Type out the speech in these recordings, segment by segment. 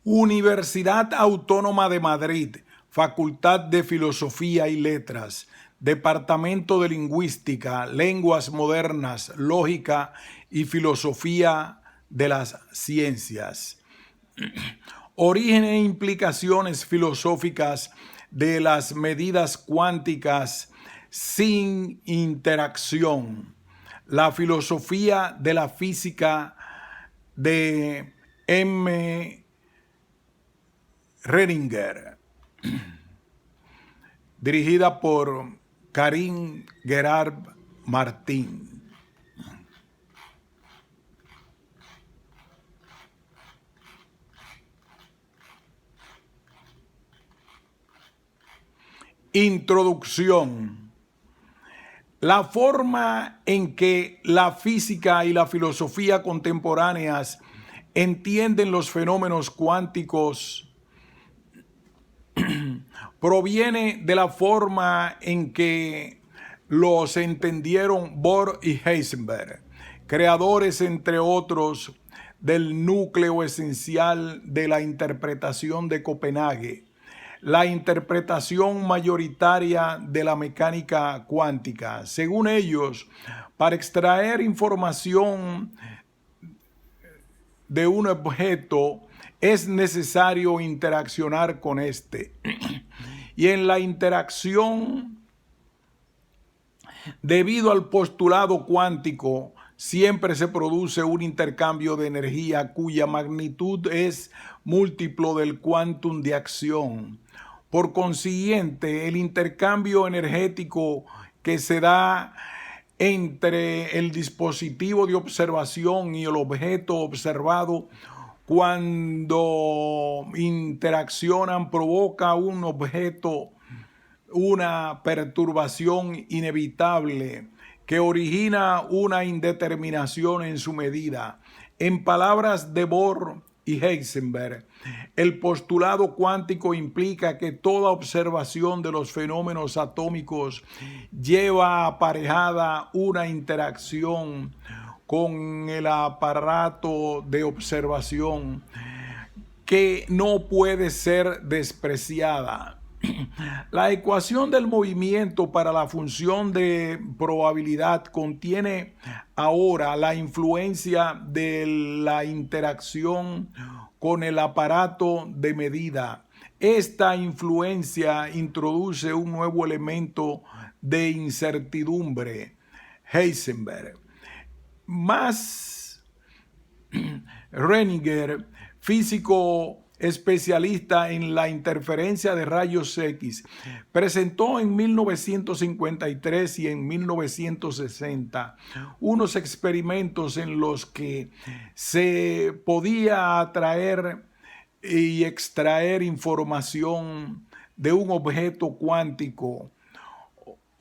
Universidad Autónoma de Madrid, Facultad de Filosofía y Letras, Departamento de Lingüística, Lenguas Modernas, Lógica y Filosofía de las Ciencias. Origen e implicaciones filosóficas de las medidas cuánticas sin interacción. La filosofía de la física de M. Renninger, dirigida por Karim Gerard Martín. Introducción. La forma en que la física y la filosofía contemporáneas entienden los fenómenos cuánticos proviene de la forma en que los entendieron Bohr y Heisenberg, creadores, entre otros, del núcleo esencial de la interpretación de Copenhague, la interpretación mayoritaria de la mecánica cuántica. Según ellos, para extraer información de un objeto es necesario interaccionar con este. Y en la interacción, debido al postulado cuántico, siempre se produce un intercambio de energía cuya magnitud es múltiplo del quantum de acción. Por consiguiente, el intercambio energético que se da entre el dispositivo de observación y el objeto observado cuando interaccionan provoca una perturbación inevitable que origina una indeterminación en su medida. En palabras de Bohr y Heisenberg, el postulado cuántico implica que toda observación de los fenómenos atómicos lleva aparejada una interacción con el aparato de observación que no puede ser despreciada. La ecuación del movimiento para la función de probabilidad contiene ahora la influencia de la interacción con el aparato de medida. Esta influencia introduce un nuevo elemento de incertidumbre. Heisenberg. Más Renninger, físico especialista en la interferencia de rayos X, presentó en 1953 y en 1960 unos experimentos en los que se podía atraer y extraer información de un objeto cuántico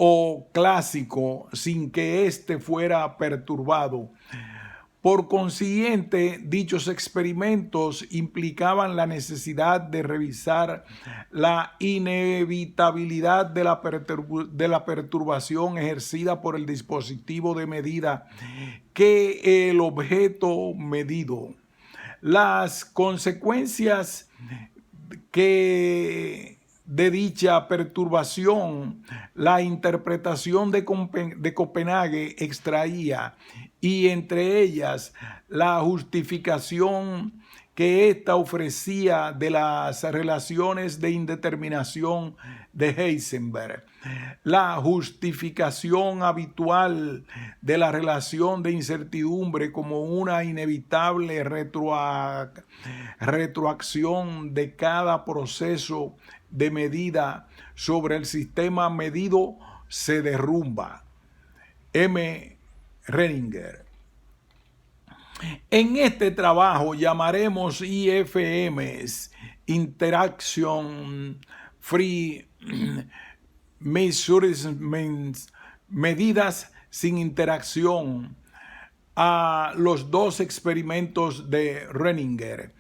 o clásico sin que éste fuera perturbado. Por consiguiente, dichos experimentos implicaban la necesidad de revisar la inevitabilidad de la perturbación ejercida por el dispositivo de medida que el objeto medido. Las consecuencias de dicha perturbación, la interpretación de Copenhague extraía, y entre ellas la justificación que ésta ofrecía de las relaciones de indeterminación de Heisenberg, la justificación habitual de la relación de incertidumbre como una inevitable retroacción de cada proceso de medida sobre el sistema medido se derrumba. M. Renninger. En este trabajo llamaremos IFMs, Interaction Free Measurements, medidas sin interacción, a los dos experimentos de Renninger,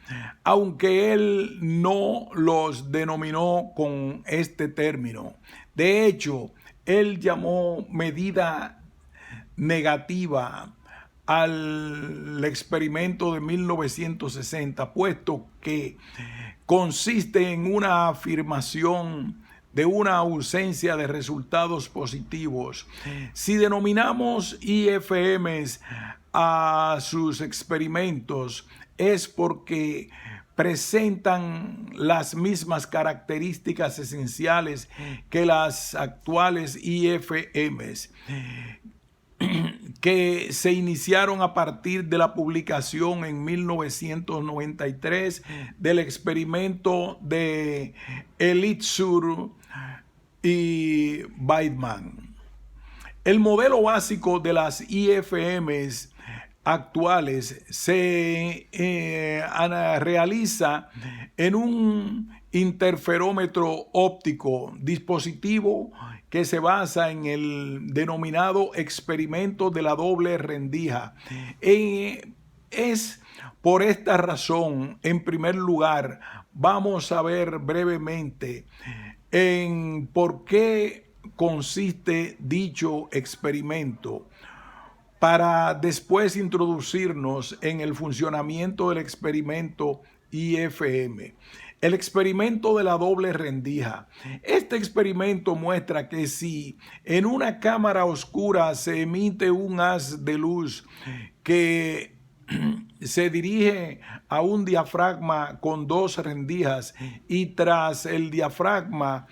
aunque él no los denominó con este término. De hecho, él llamó medida negativa al experimento de 1960, puesto que consiste en una afirmación de una ausencia de resultados positivos. Si denominamos IFMs a sus experimentos, es porque presentan las mismas características esenciales que las actuales IFMs, que se iniciaron a partir de la publicación en 1993 del experimento de Elitzur y Weidman. El modelo básico de las IFMs actuales se realiza en un interferómetro óptico, dispositivo que se basa en el denominado experimento de la doble rendija. Es por esta razón, en primer lugar, vamos a ver brevemente en por qué consiste dicho experimento, para después introducirnos en el funcionamiento del experimento IFM. El experimento de la doble rendija. Este experimento muestra que si en una cámara oscura se emite un haz de luz que se dirige a un diafragma con dos rendijas y tras el diafragma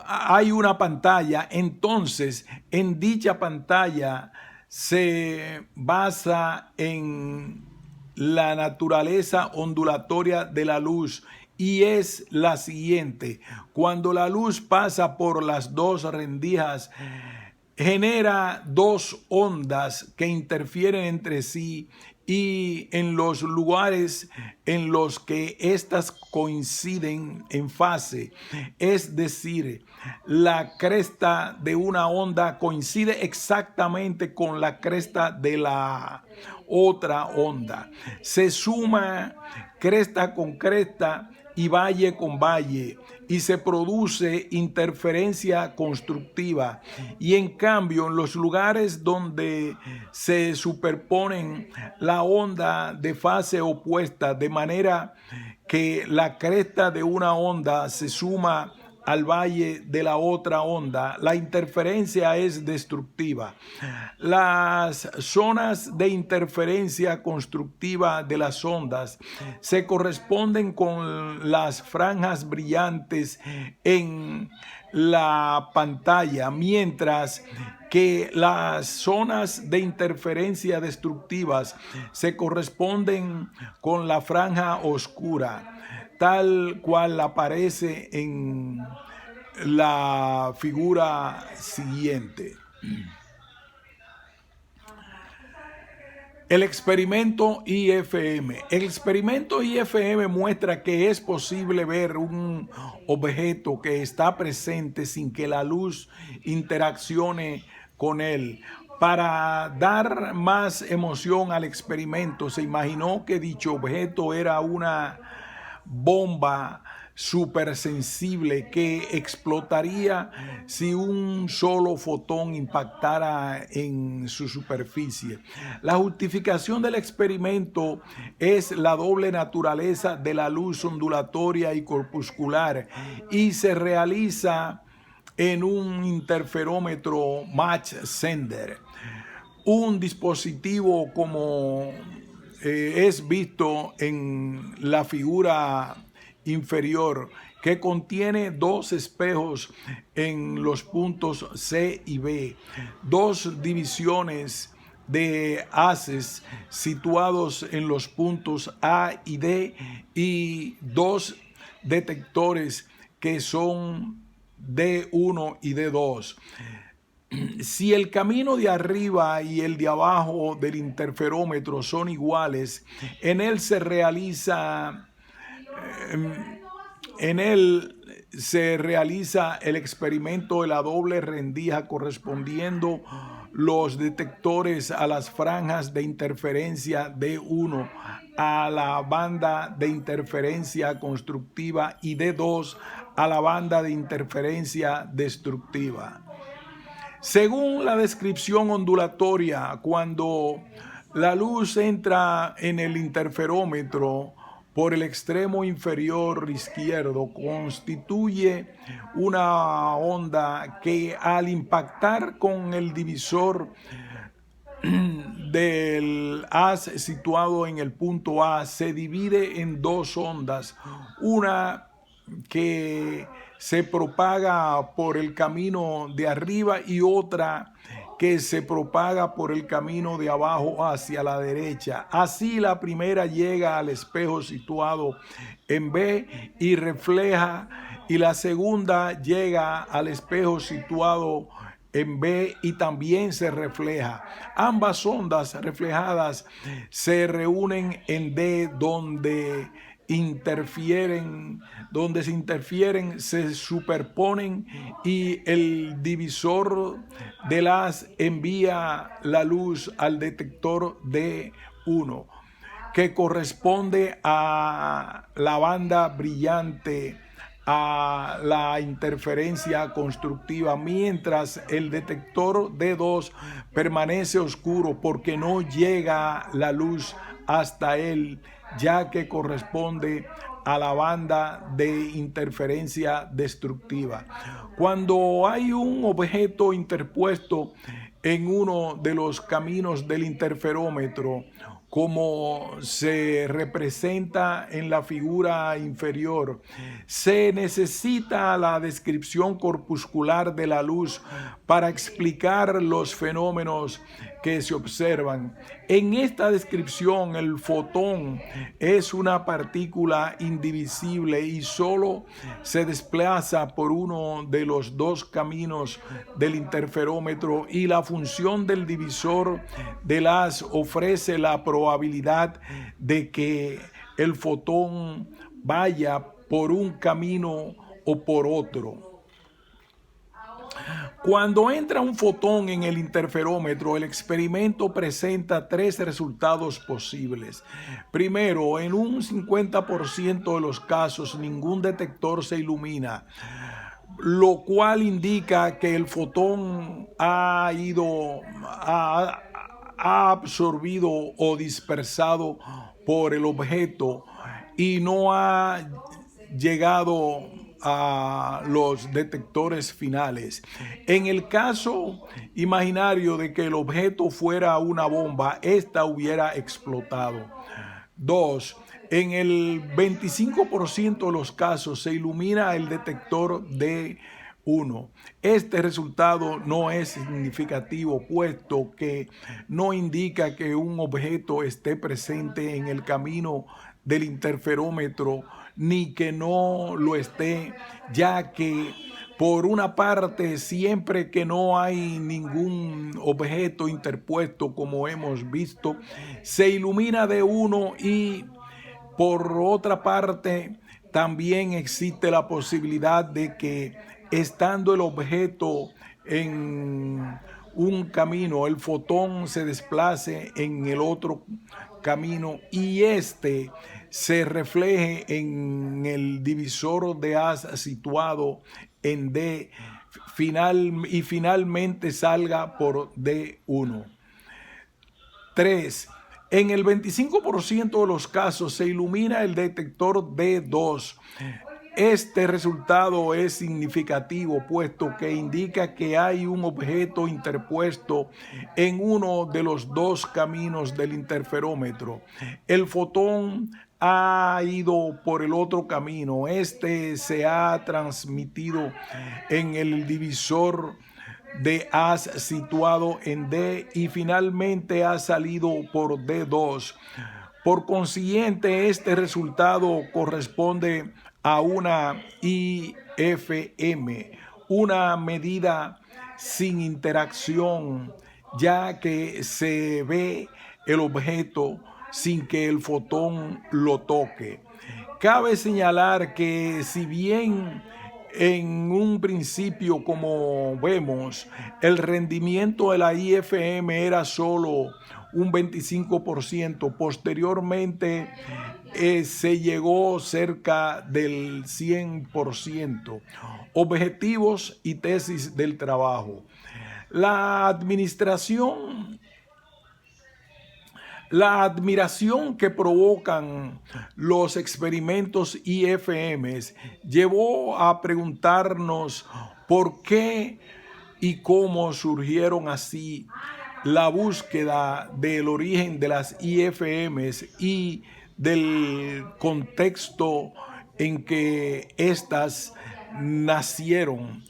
hay una pantalla, entonces en dicha pantalla se basa en la naturaleza ondulatoria de la luz y es la siguiente: cuando la luz pasa por las dos rendijas, genera dos ondas que interfieren entre sí, y en los lugares en los que éstas coinciden en fase, es decir, la cresta de una onda coincide exactamente con la cresta de la otra onda. Se suma cresta con cresta y valle con valle, y se produce interferencia constructiva. Y en cambio, en los lugares donde se superponen la onda de fase opuesta, de manera que la cresta de una onda se suma al valle de la otra onda, la interferencia es destructiva. Las zonas de interferencia constructiva de las ondas se corresponden con las franjas brillantes en la pantalla, mientras que las zonas de interferencia destructivas se corresponden con la franja oscura, tal cual aparece en la figura siguiente. El experimento IFM. El experimento IFM muestra que es posible ver un objeto que está presente sin que la luz interaccione con él. Para dar más emoción al experimento, se imaginó que dicho objeto era una bomba supersensible que explotaría si un solo fotón impactara en su superficie. La justificación del experimento es la doble naturaleza de la luz ondulatoria y corpuscular, y se realiza en un interferómetro Mach Zehnder, un dispositivo como es visto en la figura inferior, que contiene dos espejos en los puntos C y B, dos divisiones de haces situados en los puntos A y D, y dos detectores que son D1 y D2. Si el camino de arriba y el de abajo del interferómetro son iguales, en él se realiza el experimento de la doble rendija, correspondiendo los detectores a las franjas de interferencia D1 a la banda de interferencia constructiva y D2 a la banda de interferencia destructiva. Según la descripción ondulatoria, cuando la luz entra en el interferómetro por el extremo inferior izquierdo, constituye una onda que al impactar con el divisor del haz situado en el punto A se divide en dos ondas, una que se propaga por el camino de arriba y otra que se propaga por el camino de abajo hacia la derecha. Así la primera llega al espejo situado en B y refleja, y la segunda llega al espejo situado en B y también se refleja. Ambas ondas reflejadas se reúnen en D donde se interfieren, se superponen y el divisor del haz envía la luz al detector D1, que corresponde a la banda brillante, a la interferencia constructiva, mientras el detector D2 permanece oscuro porque no llega la luz hasta él, ya que corresponde a la banda de interferencia destructiva. Cuando hay un objeto interpuesto en uno de los caminos del interferómetro, como se representa en la figura inferior, se necesita la descripción corpuscular de la luz para explicar los fenómenos que se observan. En esta descripción, el fotón es una partícula indivisible y solo se desplaza por uno de los dos caminos del interferómetro, y la función del divisor del haz ofrece la probabilidad de que el fotón vaya por un camino o por otro. Cuando entra un fotón en el interferómetro, el experimento presenta tres resultados posibles. Primero, en un 50% de los casos, ningún detector se ilumina, lo cual indica que el fotón ha absorbido o dispersado por el objeto y no ha llegado a los detectores finales. En el caso imaginario de que el objeto fuera una bomba, esta hubiera explotado. 2. En el 25% de los casos se ilumina el detector D1. Este resultado no es significativo, puesto que no indica que un objeto esté presente en el camino del interferómetro, ni que no lo esté, ya que por una parte, siempre que no hay ningún objeto interpuesto, como hemos visto, se ilumina D1, y por otra parte, también existe la posibilidad de que, estando el objeto en un camino, el fotón se desplace en el otro camino y este se refleje en el divisor de haz situado en D y finalmente salga por D1. 3. En el 25% de los casos se ilumina el detector D2. Este resultado es significativo, puesto que indica que hay un objeto interpuesto en uno de los dos caminos del interferómetro. El fotón ha ido por el otro camino. Este se ha transmitido en el divisor de haz situado en D y finalmente ha salido por D2. Por consiguiente, este resultado corresponde a una IFM, una medida sin interacción, ya que se ve el objeto sin que el fotón lo toque. Cabe señalar que, si bien en un principio, como vemos, el rendimiento de la IFM era solo un 25%, posteriormente se llegó cerca del 100%. Objetivos y tesis del trabajo. La administración La admiración que provocan los experimentos IFMs llevó a preguntarnos por qué y cómo surgieron así la búsqueda del origen de las IFMs y del contexto en que éstas nacieron.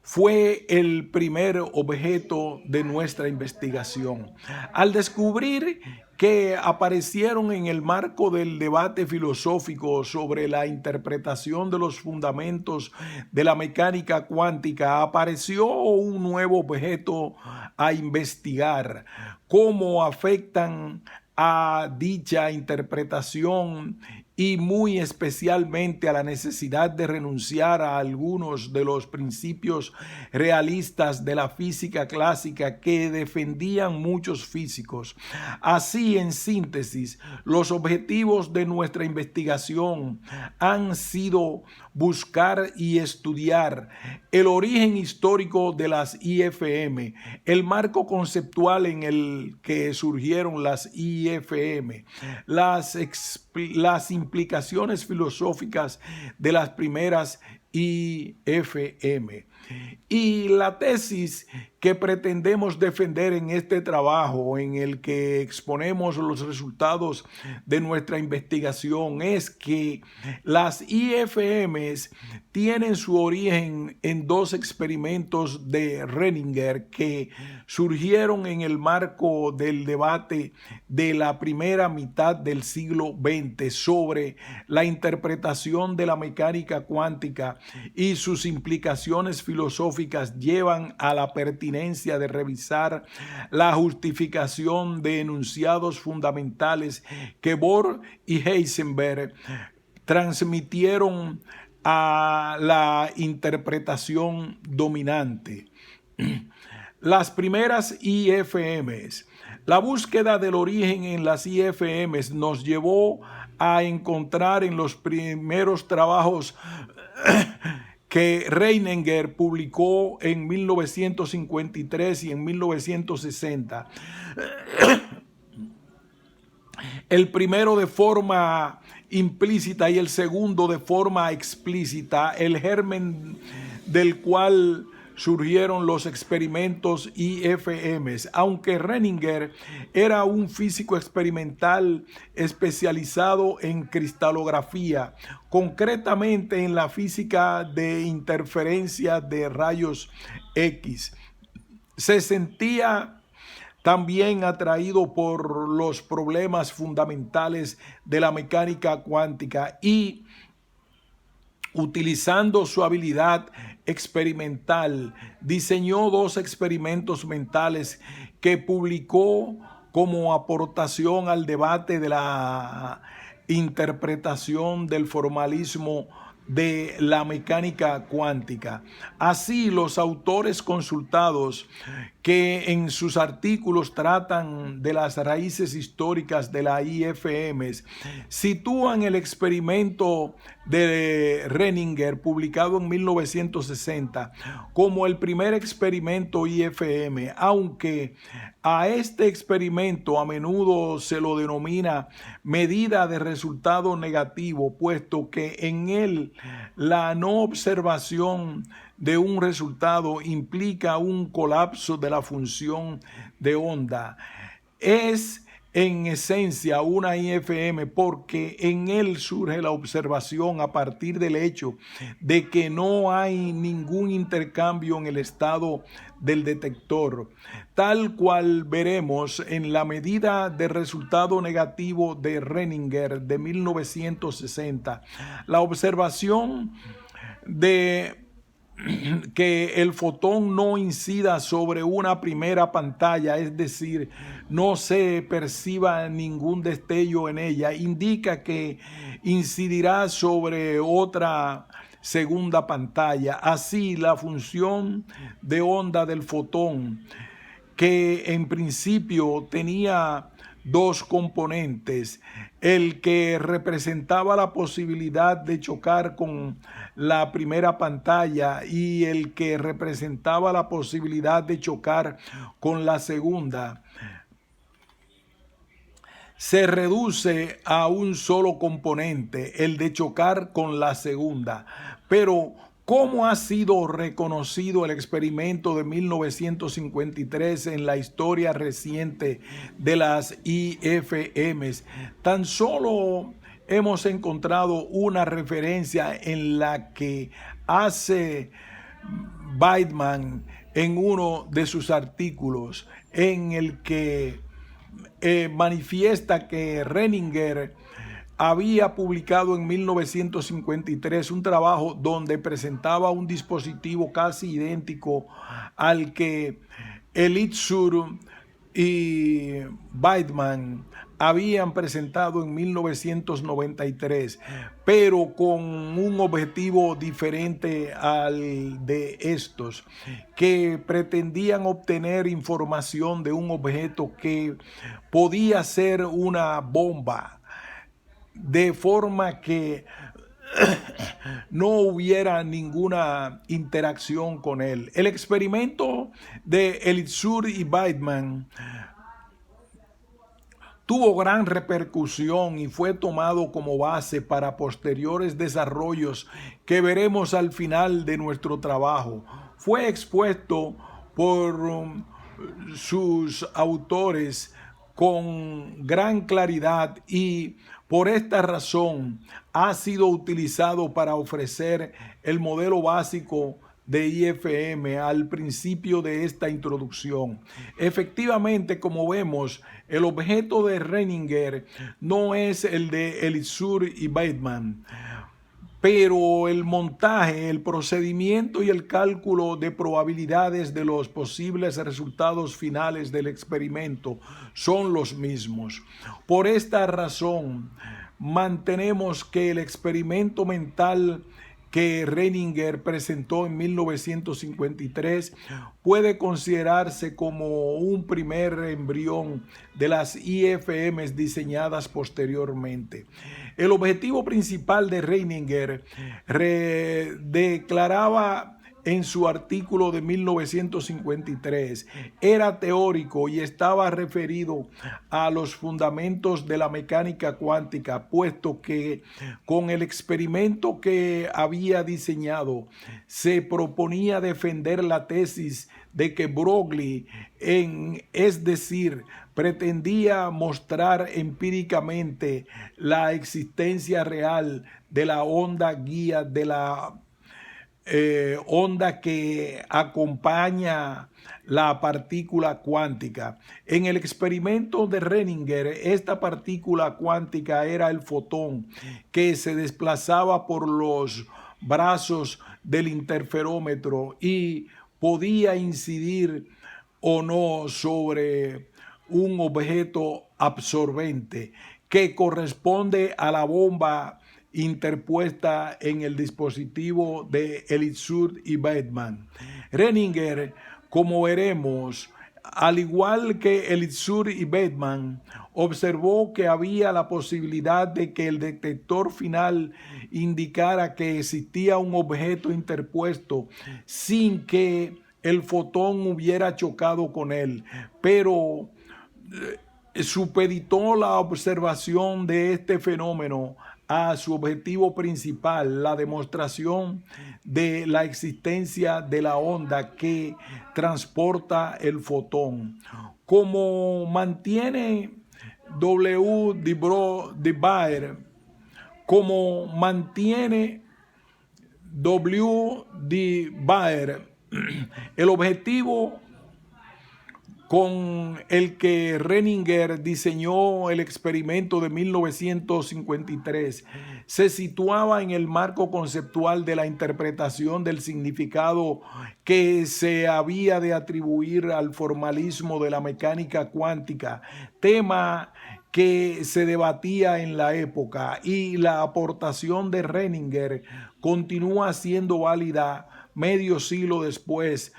Fue el primer objeto de nuestra investigación. Al descubrir que aparecieron en el marco del debate filosófico sobre la interpretación de los fundamentos de la mecánica cuántica, apareció un nuevo objeto a investigar: cómo afectan a dicha interpretación y muy especialmente a la necesidad de renunciar a algunos de los principios realistas de la física clásica que defendían muchos físicos. Así, en síntesis, los objetivos de nuestra investigación han sido buscar y estudiar el origen histórico de las IFM, el marco conceptual en el que surgieron las IFM, las implicaciones filosóficas de las primeras IFM. Y la tesis que pretendemos defender en este trabajo, en el que exponemos los resultados de nuestra investigación, es que las IFMs tienen su origen en dos experimentos de Renninger que surgieron en el marco del debate de la primera mitad del siglo XX sobre la interpretación de la mecánica cuántica, y sus implicaciones filosóficas llevan a la pertinencia de revisar la justificación de enunciados fundamentales que Bohr y Heisenberg transmitieron a la interpretación dominante. Las primeras IFMs. La búsqueda del origen en las IFMs nos llevó a encontrar en los primeros trabajos que Renninger publicó en 1953 y en 1960. El primero de forma implícita y el segundo de forma explícita, el germen del cual surgieron los experimentos IFMs. Aunque Renninger era un físico experimental especializado en cristalografía, concretamente en la física de interferencia de rayos X, se sentía también atraído por los problemas fundamentales de la mecánica cuántica y, utilizando su habilidad experimental, diseñó dos experimentos mentales que publicó como aportación al debate de la interpretación del formalismo de la mecánica cuántica. Así, los autores consultados, que en sus artículos tratan de las raíces históricas de la IFMs, sitúan el experimento de Renninger, publicado en 1960, como el primer experimento IFM, aunque a este experimento a menudo se lo denomina medida de resultado negativo, puesto que en él la no observación de un resultado implica un colapso de la función de onda. Es en esencia una IFM porque en él surge la observación a partir del hecho de que no hay ningún intercambio en el estado del detector, tal cual veremos en la medida de resultado negativo de Renninger de 1960. La observación de que el fotón no incida sobre una primera pantalla, es decir, no se perciba ningún destello en ella, indica que incidirá sobre otra segunda pantalla. Así, la función de onda del fotón, que en principio tenía dos componentes, el que representaba la posibilidad de chocar con la primera pantalla y el que representaba la posibilidad de chocar con la segunda, se reduce a un solo componente, el de chocar con la segunda. Pero, ¿cómo ha sido reconocido el experimento de 1953 en la historia reciente de las IFMs? Tan solo hemos encontrado una referencia en la que hace Weidman en uno de sus artículos, en el que manifiesta que Renninger había publicado en 1953 un trabajo donde presentaba un dispositivo casi idéntico al que Elitzur y Weidman habían presentado en 1993, pero con un objetivo diferente al de estos, que pretendían obtener información de un objeto que podía ser una bomba, de forma que no hubiera ninguna interacción con él. El experimento de Elitzur y Weidman tuvo gran repercusión y fue tomado como base para posteriores desarrollos que veremos al final de nuestro trabajo. Fue expuesto por sus autores con gran claridad y por esta razón ha sido utilizado para ofrecer el modelo básico de IFM al principio de esta introducción. Efectivamente, como vemos, el objeto de Renninger no es el de Elitzur y Weidman, pero el montaje, el procedimiento y el cálculo de probabilidades de los posibles resultados finales del experimento son los mismos. Por esta razón, mantenemos que el experimento mental que Renninger presentó en 1953 puede considerarse como un primer embrión de las IFMs diseñadas posteriormente. El objetivo principal de Renninger declaraba en su artículo de 1953 era teórico y estaba referido a los fundamentos de la mecánica cuántica, puesto que con el experimento que había diseñado se proponía defender la tesis de que Broglie, es decir, pretendía mostrar empíricamente la existencia real de la onda guía de la onda que acompaña la partícula cuántica. En el experimento de Renninger, esta partícula cuántica era el fotón que se desplazaba por los brazos del interferómetro y podía incidir o no sobre un objeto absorbente que corresponde a la bomba interpuesta en el dispositivo de Elitzur y Weidman. Renninger, como veremos, al igual que Elitzur y Weidman, observó que había la posibilidad de que el detector final indicara que existía un objeto interpuesto sin que el fotón hubiera chocado con él, pero supeditó la observación de este fenómeno a su objetivo principal, la demostración de la existencia de la onda que transporta el fotón. Como mantiene de Baer, como mantiene de Baer, el objetivo con el que Renninger diseñó el experimento de 1953 se situaba en el marco conceptual de la interpretación del significado que se había de atribuir al formalismo de la mecánica cuántica, tema que se debatía en la época, y la aportación de Renninger continúa siendo válida medio siglo después,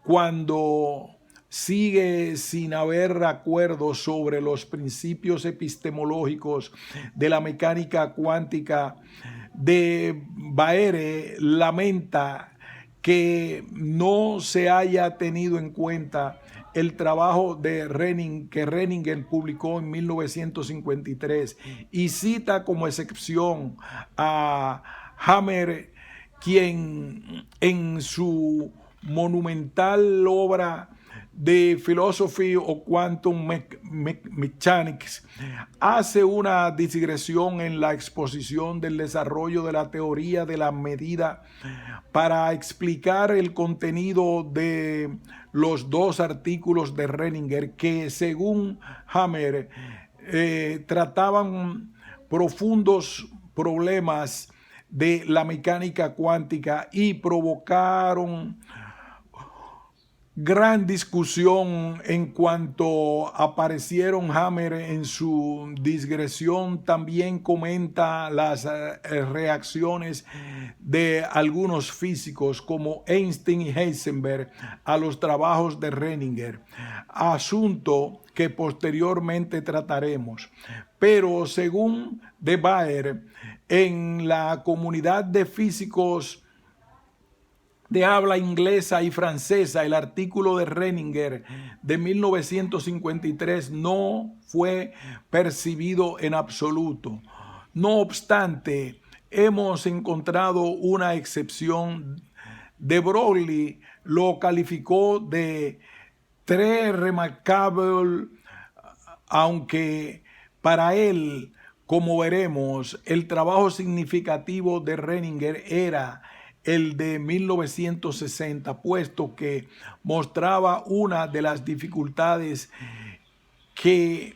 cuando sigue sin haber acuerdo sobre los principios epistemológicos de la mecánica cuántica. De Baer lamenta que no se haya tenido en cuenta el trabajo de que Renninger publicó en 1953 y cita como excepción a Hammer, quien en su monumental obra de Philosophy of Quantum Mechanics hace una digresión en la exposición del desarrollo de la teoría de la medida para explicar el contenido de los dos artículos de Renninger que, según Hammer, trataban profundos problemas de la mecánica cuántica y provocaron gran discusión en cuanto aparecieron. Hammer en su digresión también comenta las reacciones de algunos físicos como Einstein y Heisenberg a los trabajos de Renninger, asunto que posteriormente trataremos. Pero según de Baer, en la comunidad de físicos de habla inglesa y francesa, el artículo de Renninger de 1953 no fue percibido en absoluto. No obstante, hemos encontrado una excepción. De Broglie lo calificó de très remarquable, aunque para él, como veremos, el trabajo significativo de Renninger era el de 1960, puesto que mostraba una de las dificultades que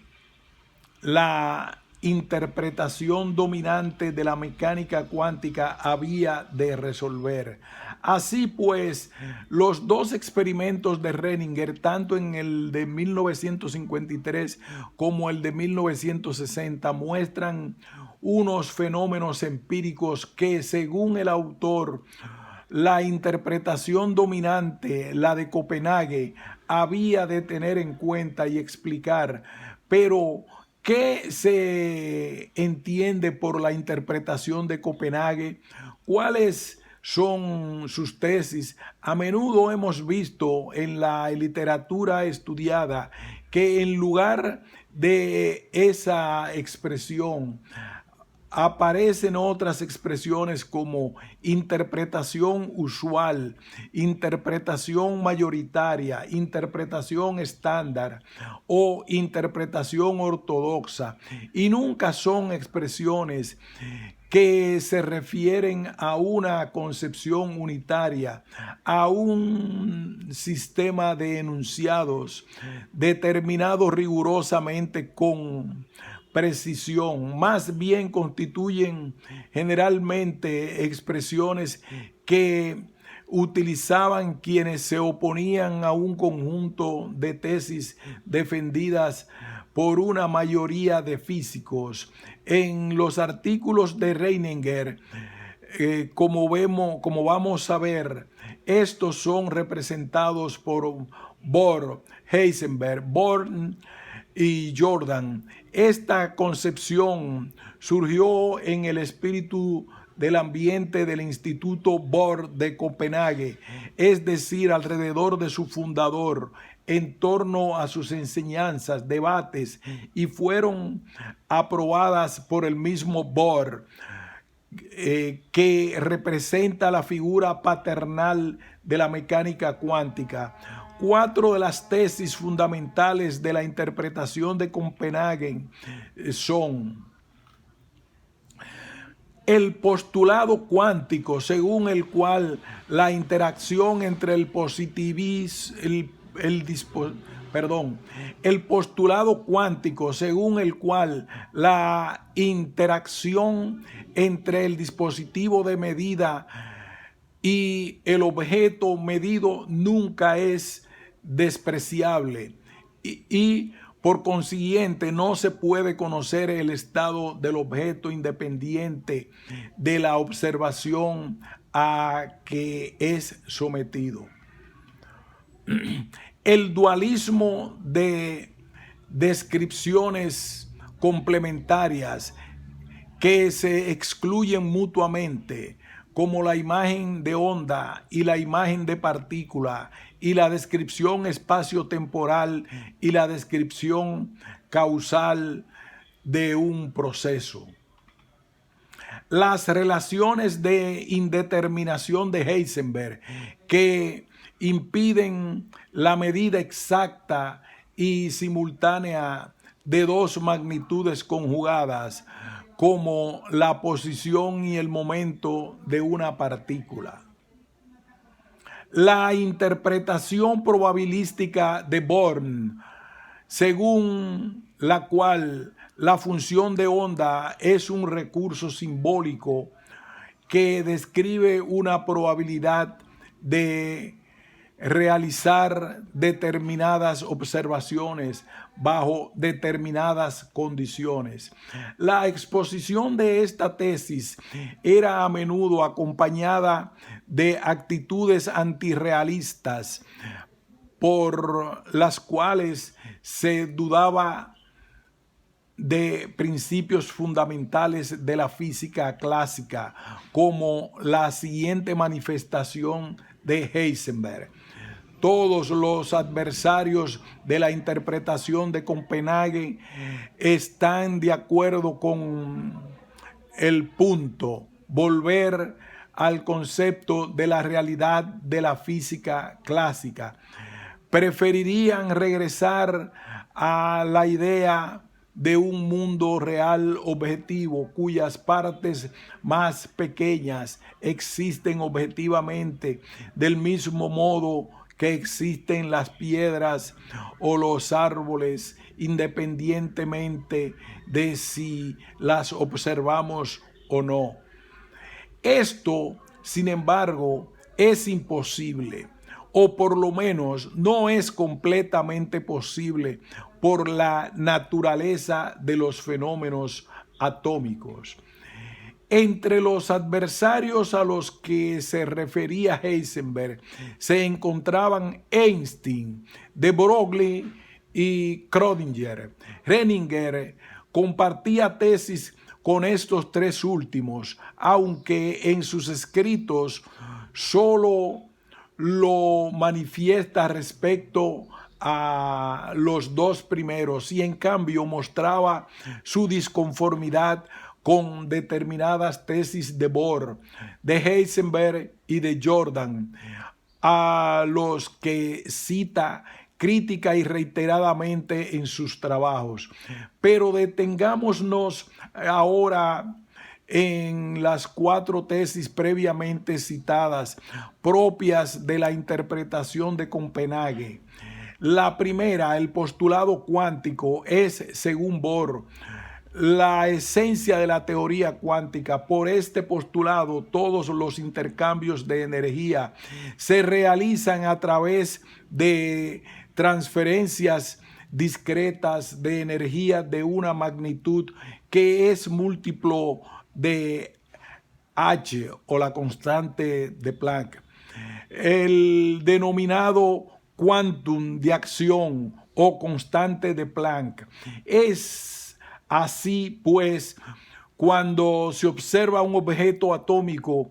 la interpretación dominante de la mecánica cuántica había de resolver. Así pues, los dos experimentos de Renninger, tanto en el de 1953 como el de 1960, muestran unos fenómenos empíricos que, según el autor, la interpretación dominante, la de Copenhague, había de tener en cuenta y explicar. Pero ¿qué se entiende por la interpretación de Copenhague? ¿Cuáles son sus tesis? A menudo hemos visto en la literatura estudiada que en lugar de esa expresión aparecen otras expresiones como interpretación usual, interpretación mayoritaria, interpretación estándar o interpretación ortodoxa, y nunca son expresiones que se refieren a una concepción unitaria, a un sistema de enunciados determinados rigurosamente con precisión. Más bien constituyen generalmente expresiones que utilizaban quienes se oponían a un conjunto de tesis defendidas por una mayoría de físicos. En los artículos de Renninger, como vamos a ver, estos son representados por Bohr, Heisenberg, Born y Jordan. Esta concepción surgió en el espíritu del ambiente del Instituto Bohr de Copenhague, es decir, alrededor de su fundador, en torno a sus enseñanzas, debates, y fueron aprobadas por el mismo Bohr, que representa la figura paternal de la mecánica cuántica. 4 de las tesis fundamentales de la interpretación de Copenhague son: el postulado cuántico, según el cual la interacción entre el positivismo, el postulado cuántico, según el cual la interacción entre el dispositivo de medida y el objeto medido nunca es despreciable y por consiguiente no se puede conocer el estado del objeto independiente de la observación a que es sometido. El dualismo de descripciones complementarias que se excluyen mutuamente, como la imagen de onda y la imagen de partícula, y la descripción espaciotemporal y la descripción causal de un proceso. Las relaciones de indeterminación de Heisenberg, que impiden la medida exacta y simultánea de dos magnitudes conjugadas, como la posición y el momento de una partícula. La interpretación probabilística de Born, según la cual la función de onda es un recurso simbólico que describe una probabilidad de realizar determinadas observaciones bajo determinadas condiciones. La exposición de esta tesis era a menudo acompañada de actitudes antirrealistas por las cuales se dudaba de principios fundamentales de la física clásica, como la siguiente manifestación de Heisenberg. Todos los adversarios de la interpretación de Copenhague están de acuerdo con el punto, volver al concepto de la realidad de la física clásica. Preferirían regresar a la idea de un mundo real objetivo cuyas partes más pequeñas existen objetivamente del mismo modo que existen las piedras o los árboles, independientemente de si las observamos o no. Esto, sin embargo, es imposible, o por lo menos no es completamente posible por la naturaleza de los fenómenos atómicos. Entre los adversarios a los que se refería Heisenberg se encontraban Einstein, de Broglie y Schrödinger. Renninger compartía tesis con estos tres últimos, aunque en sus escritos solo lo manifiesta respecto a los dos primeros, y en cambio mostraba su disconformidad con determinadas tesis de Bohr, de Heisenberg y de Jordan, a los que cita crítica y reiteradamente en sus trabajos. Pero detengámonos ahora en las cuatro tesis previamente citadas, propias de la interpretación de Copenhague. La primera, el postulado cuántico, es, según Bohr, la esencia de la teoría cuántica. Por este postulado, todos los intercambios de energía se realizan a través de transferencias discretas de energía de una magnitud que es múltiplo de H, o la constante de Planck. El denominado quantum de acción o constante de Planck es así, pues, cuando se observa un objeto atómico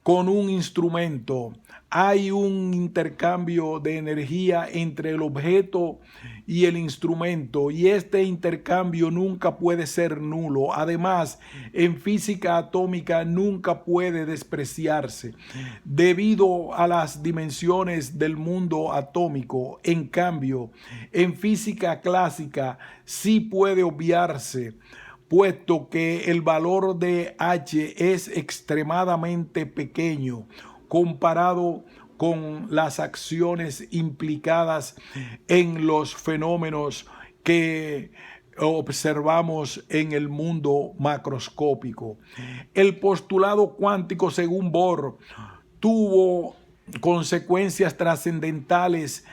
con un instrumento, hay un intercambio de energía entre el objeto y el instrumento, y este intercambio nunca puede ser nulo. Además, en física atómica nunca puede despreciarse debido a las dimensiones del mundo atómico. En cambio, en física clásica sí puede obviarse, puesto que el valor de H es extremadamente pequeño comparado con las acciones implicadas en los fenómenos que observamos en el mundo macroscópico. El postulado cuántico, según Bohr, tuvo consecuencias trascendentales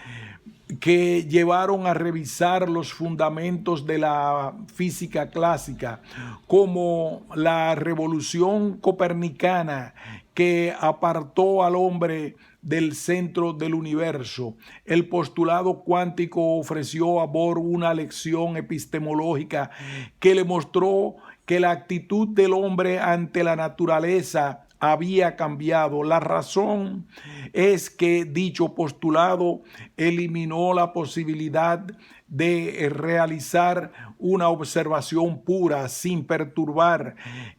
que llevaron a revisar los fundamentos de la física clásica, como la revolución copernicana que apartó al hombre del centro del universo. El postulado cuántico ofreció a Bohr una lección epistemológica que le mostró que la actitud del hombre ante la naturaleza había cambiado. La razón es que dicho postulado eliminó la posibilidad de realizar una observación pura sin perturbar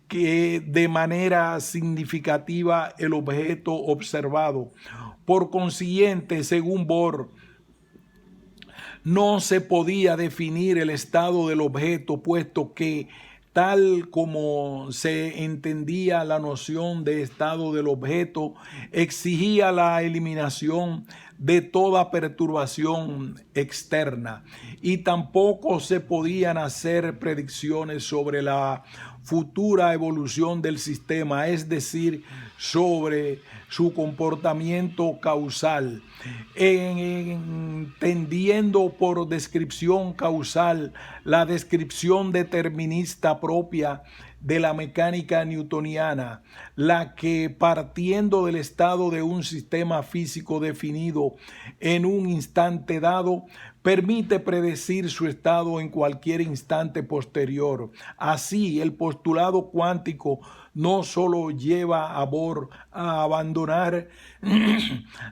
de manera significativa el objeto observado. Por consiguiente, según Bohr, no se podía definir el estado del objeto, puesto que tal como se entendía la noción de estado del objeto, exigía la eliminación de toda perturbación externa, y tampoco se podían hacer predicciones sobre la futura evolución del sistema, es decir, sobre su comportamiento causal, entendiendo por descripción causal la descripción determinista propia de la mecánica newtoniana, la que, partiendo del estado de un sistema físico definido en un instante dado, permite predecir su estado en cualquier instante posterior. Así, el postulado cuántico no solo lleva a Bohr a abandonar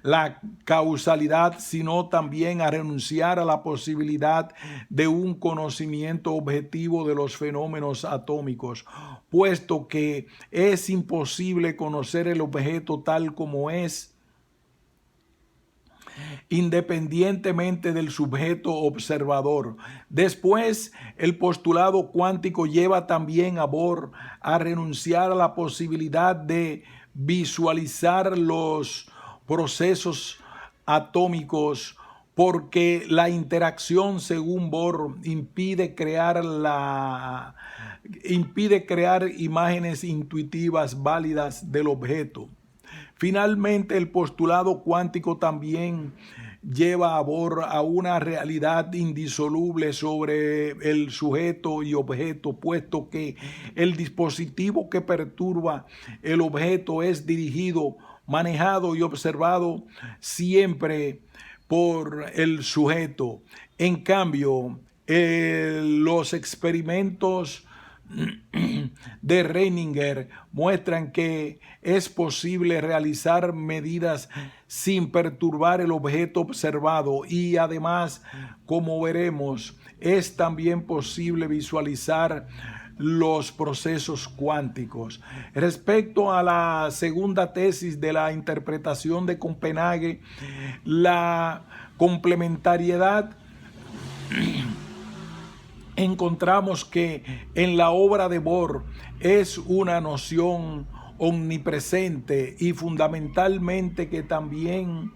la causalidad, sino también a renunciar a la posibilidad de un conocimiento objetivo de los fenómenos atómicos, puesto que es imposible conocer el objeto tal como es, independientemente del sujeto observador. Después, el postulado cuántico lleva también a Bohr a renunciar a la posibilidad de visualizar los procesos atómicos, porque la interacción, según Bohr, impide crear imágenes intuitivas válidas del objeto. Finalmente, el postulado cuántico también lleva a Bohr a una realidad indisoluble sobre el sujeto y objeto, puesto que el dispositivo que perturba el objeto es dirigido, manejado y observado siempre por el sujeto. En cambio, los experimentos de Reininger muestran que es posible realizar medidas sin perturbar el objeto observado, y además, como veremos, es también posible visualizar los procesos cuánticos. Respecto a la segunda tesis de la interpretación de Copenhague, la complementariedad, encontramos que en la obra de Bohr es una noción omnipresente y fundamentalmente que también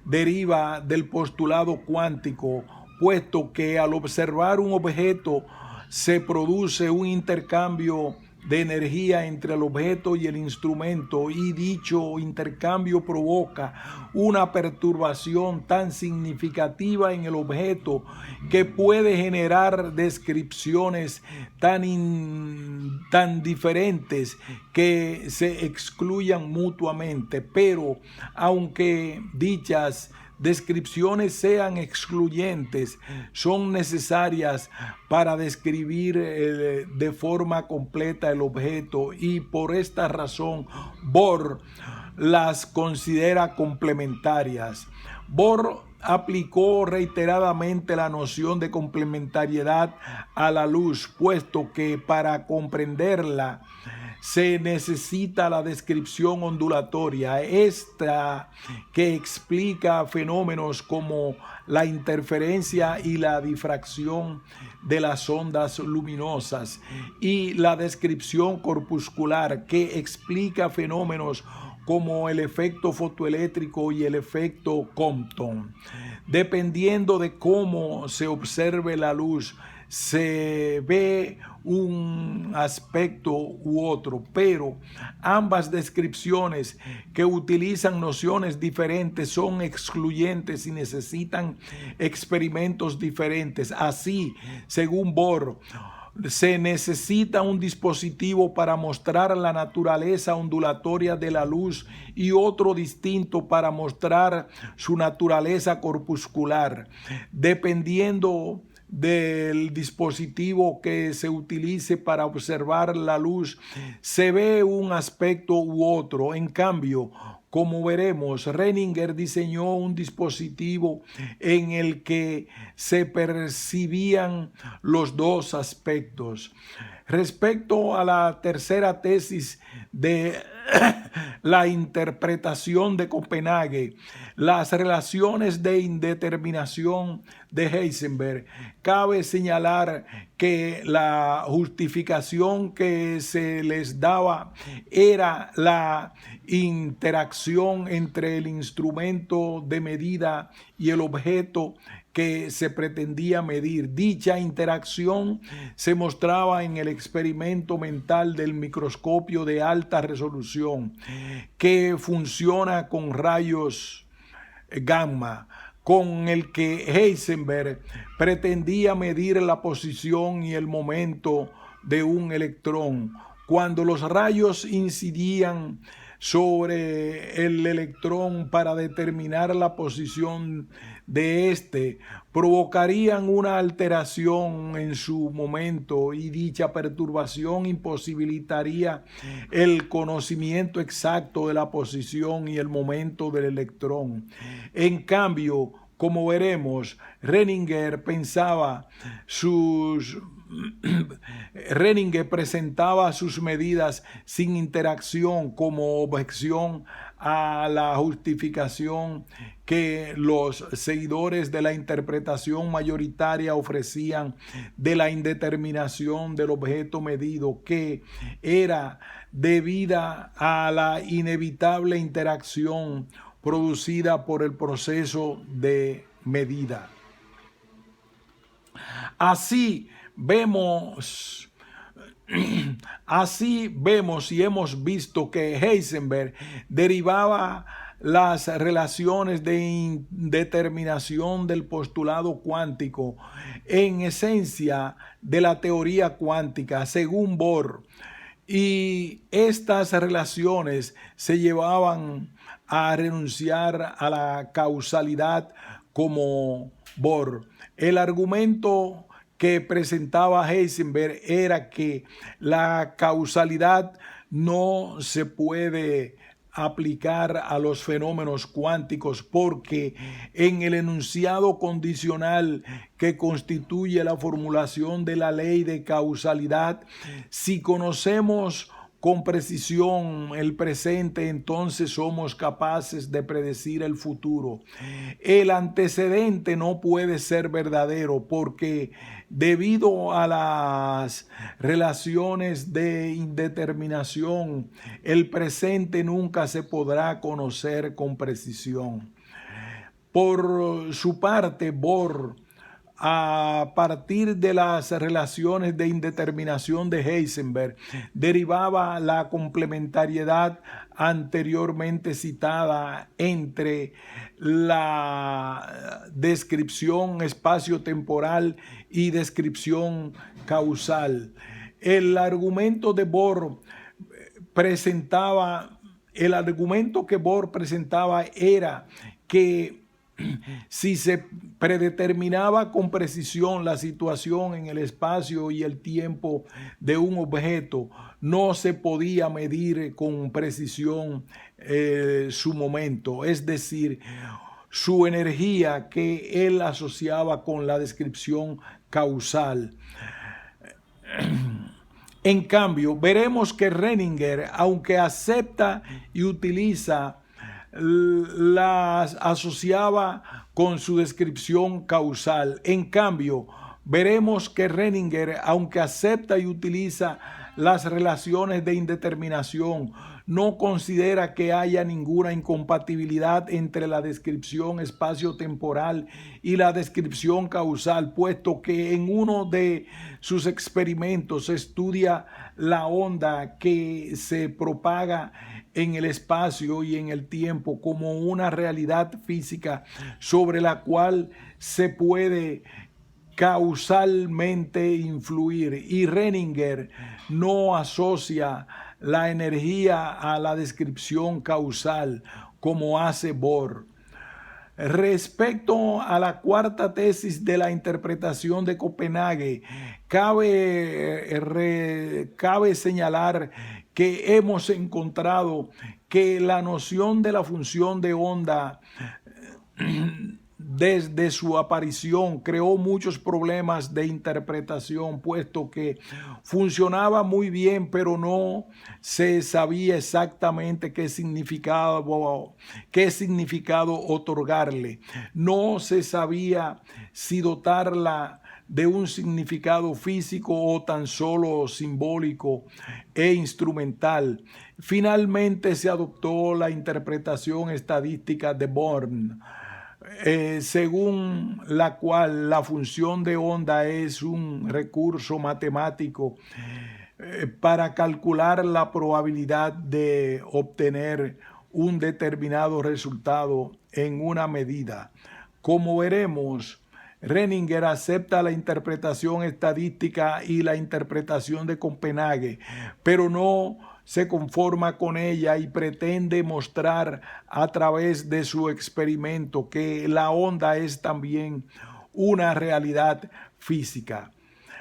deriva del postulado cuántico, puesto que al observar un objeto se produce un intercambio de energía entre el objeto y el instrumento, y dicho intercambio provoca una perturbación tan significativa en el objeto que puede generar descripciones tan diferentes que se excluyan mutuamente. Pero aunque dichas descripciones sean excluyentes, son necesarias para describir de forma completa el objeto, y por esta razón Bohr las considera complementarias. Bohr aplicó reiteradamente la noción de complementariedad a la luz, puesto que para comprenderla se necesita la descripción ondulatoria, esta que explica fenómenos como la interferencia y la difracción de las ondas luminosas, y la descripción corpuscular, que explica fenómenos como el efecto fotoeléctrico y el efecto Compton. Dependiendo de cómo se observe la luz, se ve un aspecto u otro, pero ambas descripciones que utilizan nociones diferentes son excluyentes y necesitan experimentos diferentes. Así, según Bohr, se necesita un dispositivo para mostrar la naturaleza ondulatoria de la luz y otro distinto para mostrar su naturaleza corpuscular. Dependiendo del dispositivo que se utilice para observar la luz, se ve un aspecto u otro. En cambio, como veremos, Renninger diseñó un dispositivo en el que se percibían los dos aspectos. Respecto a la tercera tesis de la interpretación de Copenhague, las relaciones de indeterminación de Heisenberg, cabe señalar que la justificación que se les daba era la interacción entre el instrumento de medida y el objeto que se pretendía medir. Dicha interacción se mostraba en el experimento mental del microscopio de alta resolución, que funciona con rayos gamma, con el que Heisenberg pretendía medir la posición y el momento de un electrón. Cuando los rayos incidían sobre el electrón para determinar la posición de éste, provocarían una alteración en su momento, y dicha perturbación imposibilitaría el conocimiento exacto de la posición y el momento del electrón. En cambio, como veremos, Renninger presentaba sus medidas sin interacción como objeción a la justificación que los seguidores de la interpretación mayoritaria ofrecían de la indeterminación del objeto medido, que era debida a la inevitable interacción producida por el proceso de medida. Así vemos y hemos visto que Heisenberg derivaba las relaciones de indeterminación del postulado cuántico en esencia de la teoría cuántica, según Bohr, y estas relaciones se llevaban a renunciar a la causalidad como Bohr. El argumento que presentaba Heisenberg era que la causalidad no se puede aplicar a los fenómenos cuánticos, porque en el enunciado condicional que constituye la formulación de la ley de causalidad, si conocemos con precisión el presente, entonces somos capaces de predecir el futuro. El antecedente no puede ser verdadero porque debido a las relaciones de indeterminación, el presente nunca se podrá conocer con precisión. Por su parte, Bohr, a partir de las relaciones de indeterminación de Heisenberg, derivaba la complementariedad anteriormente citada entre la descripción espaciotemporal y descripción causal. El argumento que Bohr presentaba era que si se predeterminaba con precisión la situación en el espacio y el tiempo de un objeto, no se podía medir con precisión su momento, es decir, su energía, que él asociaba con la descripción causal. En cambio, veremos que Renninger, aunque acepta y utiliza, las asociaba con su descripción causal. En cambio, veremos que Renninger, aunque acepta y utiliza las relaciones de indeterminación. No considera que haya ninguna incompatibilidad entre la descripción espaciotemporal y la descripción causal, puesto que en uno de sus experimentos estudia la onda que se propaga en el espacio y en el tiempo como una realidad física sobre la cual se puede causalmente influir, y Renninger no asocia la energía a la descripción causal como hace Bohr. Respecto a la cuarta tesis de la interpretación de Copenhague, cabe señalar que hemos encontrado que la noción de la función de onda desde su aparición creó muchos problemas de interpretación, puesto que funcionaba muy bien, pero no se sabía exactamente qué significado otorgarle. No se sabía si dotarla de un significado físico o tan solo simbólico e instrumental. Finalmente se adoptó la interpretación estadística de Born, según la cual la función de onda es un recurso matemático para calcular la probabilidad de obtener un determinado resultado en una medida. Como veremos, Renninger acepta la interpretación estadística y la interpretación de Copenhague, pero no se conforma con ella y pretende mostrar a través de su experimento que la onda es también una realidad física.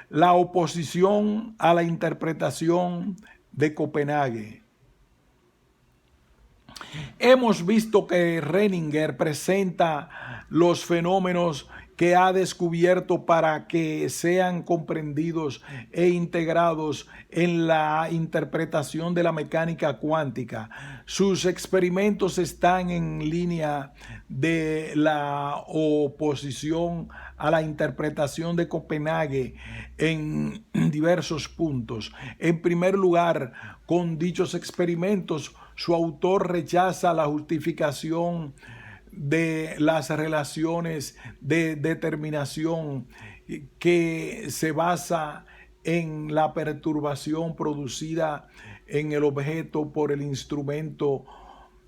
La oposición a la interpretación de Copenhague. Hemos visto que Renninger presenta los fenómenos que ha descubierto para que sean comprendidos e integrados en la interpretación de la mecánica cuántica. Sus experimentos están en línea de la oposición a la interpretación de Copenhague en diversos puntos. En primer lugar, con dichos experimentos, su autor rechaza la justificación de las relaciones de determinación que se basa en la perturbación producida en el objeto por el instrumento,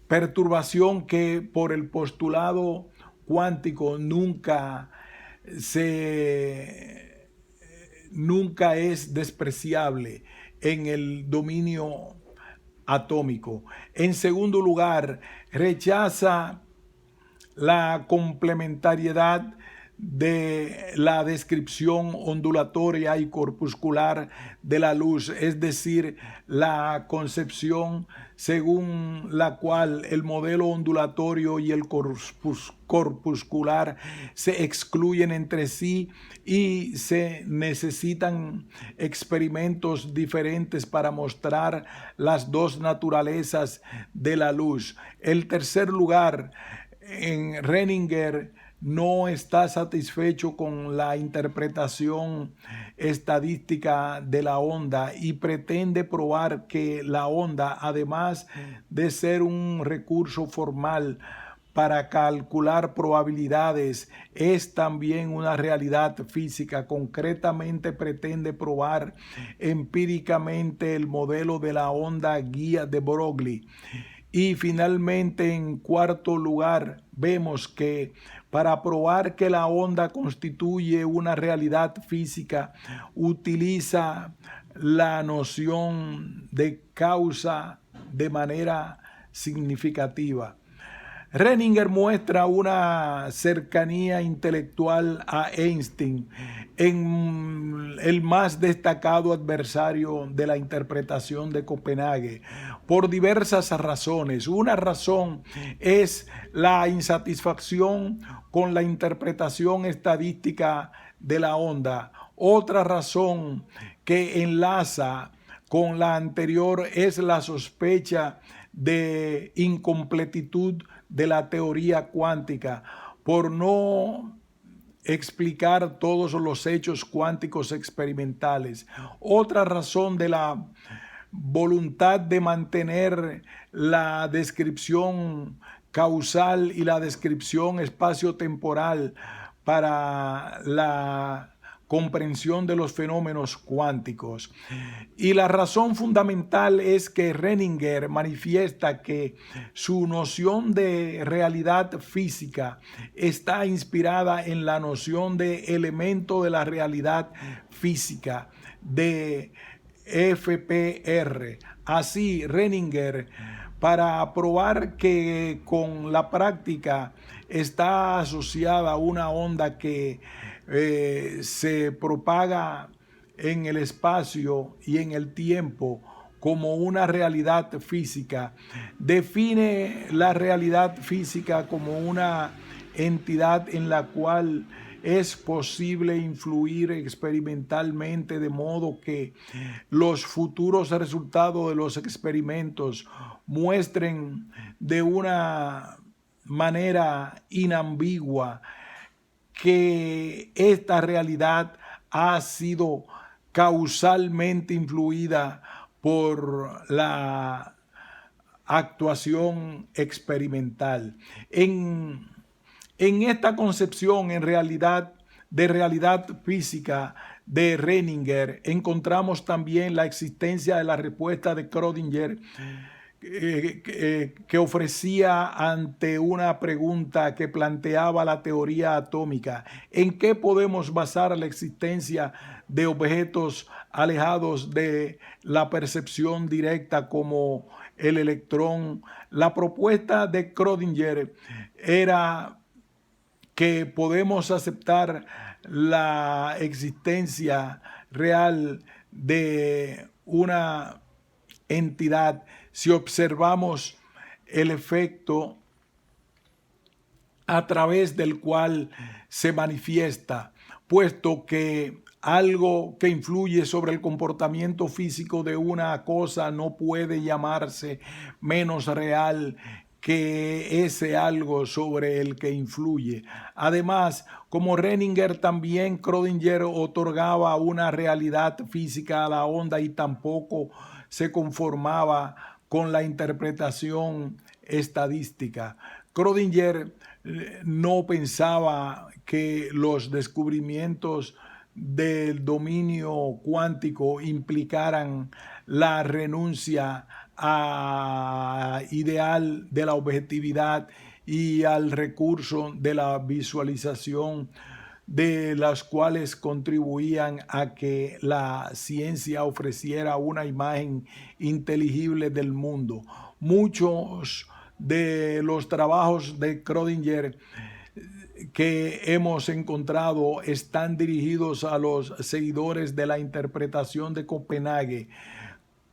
perturbación que por el postulado cuántico nunca es despreciable en el dominio atómico. En segundo lugar, rechaza la complementariedad de la descripción ondulatoria y corpuscular de la luz, es decir, la concepción según la cual el modelo ondulatorio y el corpuscular se excluyen entre sí y se necesitan experimentos diferentes para mostrar las dos naturalezas de la luz. En tercer lugar, Renninger no está satisfecho con la interpretación estadística de la onda y pretende probar que la onda, además de ser un recurso formal para calcular probabilidades, es también una realidad física. Concretamente pretende probar empíricamente el modelo de la onda guía de Broglie. Y finalmente, en cuarto lugar, vemos que para probar que la onda constituye una realidad física, utiliza la noción de causa de manera significativa. Renninger muestra una cercanía intelectual a Einstein, en el más destacado adversario de la interpretación de Copenhague, por diversas razones. Una razón es la insatisfacción con la interpretación estadística de la onda. Otra razón que enlaza con la anterior es la sospecha de incompletitud de la teoría cuántica por no explicar todos los hechos cuánticos experimentales. Otra razón de la voluntad de mantener la descripción causal y la descripción espaciotemporal para la comprensión de los fenómenos cuánticos. Y la razón fundamental es que Renninger manifiesta que su noción de realidad física está inspirada en la noción de elemento de la realidad física de FPR. Así, Renninger, para probar que con la práctica está asociada una onda que se propaga en el espacio y en el tiempo como una realidad física, define la realidad física como una entidad en la cual es posible influir experimentalmente, de modo que los futuros resultados de los experimentos muestren de una manera inambigua que esta realidad ha sido causalmente influida por la actuación experimental. En esta concepción de realidad física de Renninger, encontramos también la existencia de la respuesta de Schrödinger que ofrecía ante una pregunta que planteaba la teoría atómica: ¿en qué podemos basar la existencia de objetos alejados de la percepción directa como el electrón? La propuesta de Schrödinger era que podemos aceptar la existencia real de una entidad si observamos el efecto a través del cual se manifiesta, puesto que algo que influye sobre el comportamiento físico de una cosa no puede llamarse menos real que ese algo sobre el que influye. Además, como Renninger, también Schrödinger otorgaba una realidad física a la onda y tampoco se conformaba con la interpretación estadística. Schrödinger no pensaba que los descubrimientos del dominio cuántico implicaran la renuncia al ideal de la objetividad y al recurso de la visualización, de las cuales contribuían a que la ciencia ofreciera una imagen inteligible del mundo. Muchos de los trabajos de Schrödinger que hemos encontrado están dirigidos a los seguidores de la interpretación de Copenhague,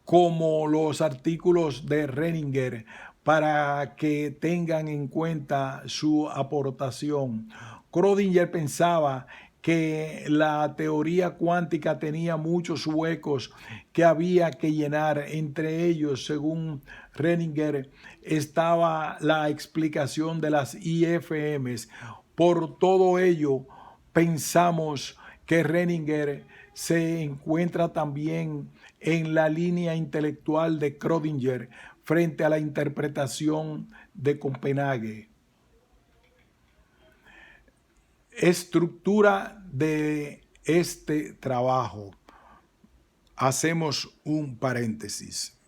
como los artículos de Renninger, para que tengan en cuenta su aportación. Schrödinger pensaba que la teoría cuántica tenía muchos huecos que había que llenar. Entre ellos, según Renninger, estaba la explicación de las IFMs. Por todo ello, pensamos que Renninger se encuentra también en la línea intelectual de Schrödinger frente a la interpretación de Copenhague. Estructura de este trabajo. Hacemos un paréntesis.